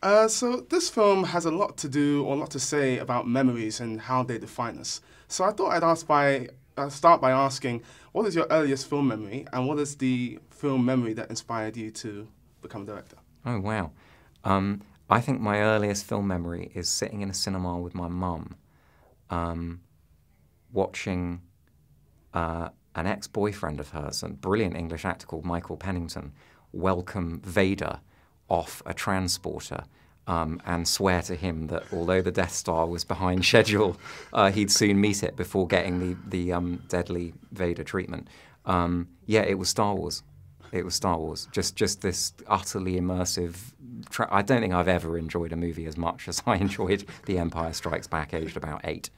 So this film has a lot to do or a lot to say about memories and how they define us. So I thought I'd start by asking, what is your earliest film memory, and what is the film memory that inspired you to become a director? Oh, wow. I think my earliest film memory is sitting in a cinema with my mum, watching an ex-boyfriend of hers, a brilliant English actor called Michael Pennington, welcome Vader off a transporter and swear to him that although the Death Star was behind schedule, he'd soon meet it before getting the deadly Vader treatment. Yeah, it was Star Wars. It was Star Wars. Just this utterly immersive. I don't think I've ever enjoyed a movie as much as I enjoyed The Empire Strikes Back, aged about 8.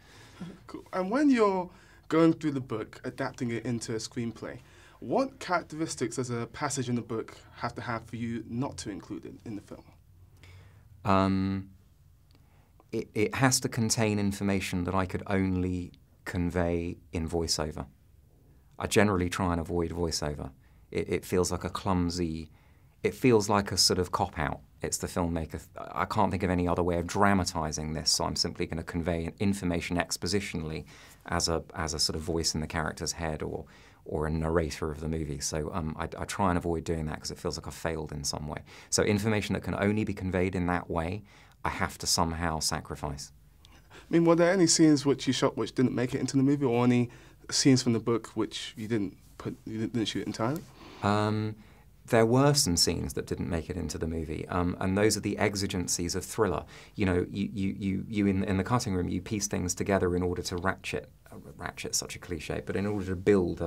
Cool. And when you're going through the book, adapting it into a screenplay, what characteristics does a passage in the book have to have for you not to include it in the film? It has to contain information that I could only convey in voiceover. I generally try and avoid voiceover. It feels like a clumsy, it feels like a sort of cop-out. It's the filmmaker. I can't think of any other way of dramatising this, so I'm simply going to convey information expositionally as a sort of voice in the character's head or a narrator of the movie. So I try and avoid doing that because it feels like I've failed in some way. So information that can only be conveyed in that way, I have to somehow sacrifice. I mean, were there any scenes which you shot which didn't make it into the movie, or any scenes from the book which you didn't shoot entirely? There were some scenes that didn't make it into the movie, and those are the exigencies of thriller. You know, you in the cutting room, you piece things together in order to ratchet's such a cliche, but in order to build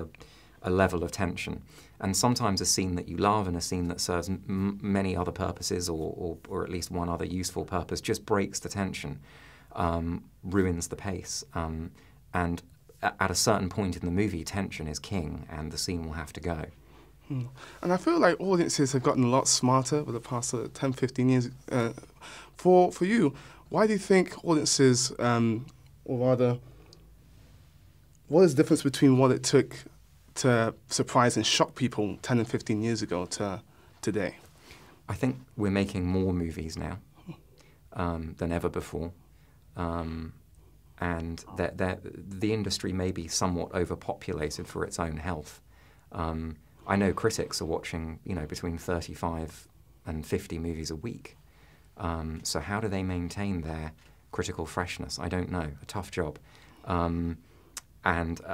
a level of tension. And sometimes a scene that you love and a scene that serves many other purposes, or at least one other useful purpose, just breaks the tension, ruins the pace. And at a certain point in the movie, tension is king, and the scene will have to go. And I feel like audiences have gotten a lot smarter over the past 10, 15 years. For you, why do you think audiences, or rather, what is the difference between what it took to surprise and shock people 10 and 15 years ago to today? I think we're making more movies now than ever before. And the industry may be somewhat overpopulated for its own health. I know critics are watching, between 35 and 50 movies a week. So how do they maintain their critical freshness? I don't know. A tough job.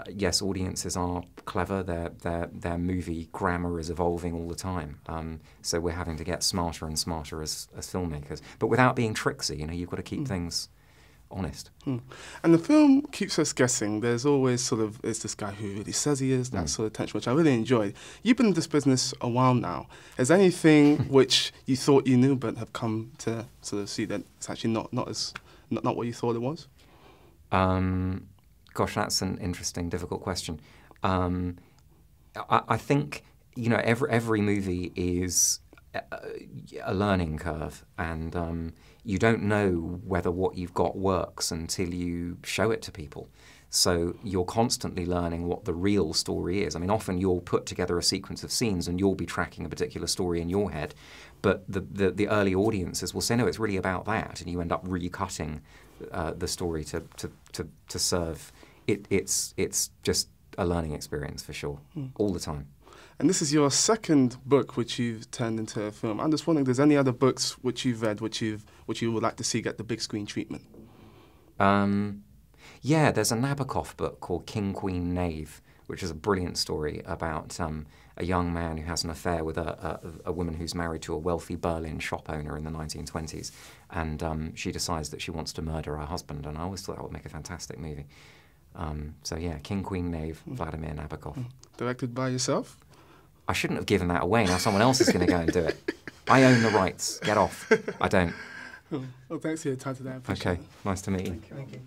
Yes, audiences are clever. Their movie grammar is evolving all the time. So we're having to get smarter and smarter as filmmakers, but without being tricksy. You've got to keep things honest. And the film keeps us guessing. There's always is this guy who really says he is, that sort of tension, which I really enjoyed. You've been in this business a while now. Is there anything which you thought you knew but have come to sort of see that it's actually not what you thought it was? Gosh, that's an interesting, difficult question. I think, every movie is a learning curve, and you don't know whether what you've got works until you show it to people. So you're constantly learning what the real story is. I mean, often you'll put together a sequence of scenes and you'll be tracking a particular story in your head, but the early audiences will say, no, it's really about that, and you end up recutting the story to serve. It's just a learning experience for sure, all the time. And this is your second book which you've turned into a film. I'm just wondering, if there's any other books which you've read which you would like to see get the big screen treatment? Yeah, there's a Nabokov book called King, Queen, Knave, which is a brilliant story about a young man who has an affair with a woman who's married to a wealthy Berlin shop owner in the 1920s. And she decides that she wants to murder her husband. And I always thought that would make a fantastic movie. So yeah, King, Queen, Knave, Vladimir Nabokov. Directed by yourself? I shouldn't have given that away. Now someone else is going to go and do it. I own the rights. Get off. I don't. Well, thanks for your time today. I appreciate it. Okay, nice to meet you. Thank you.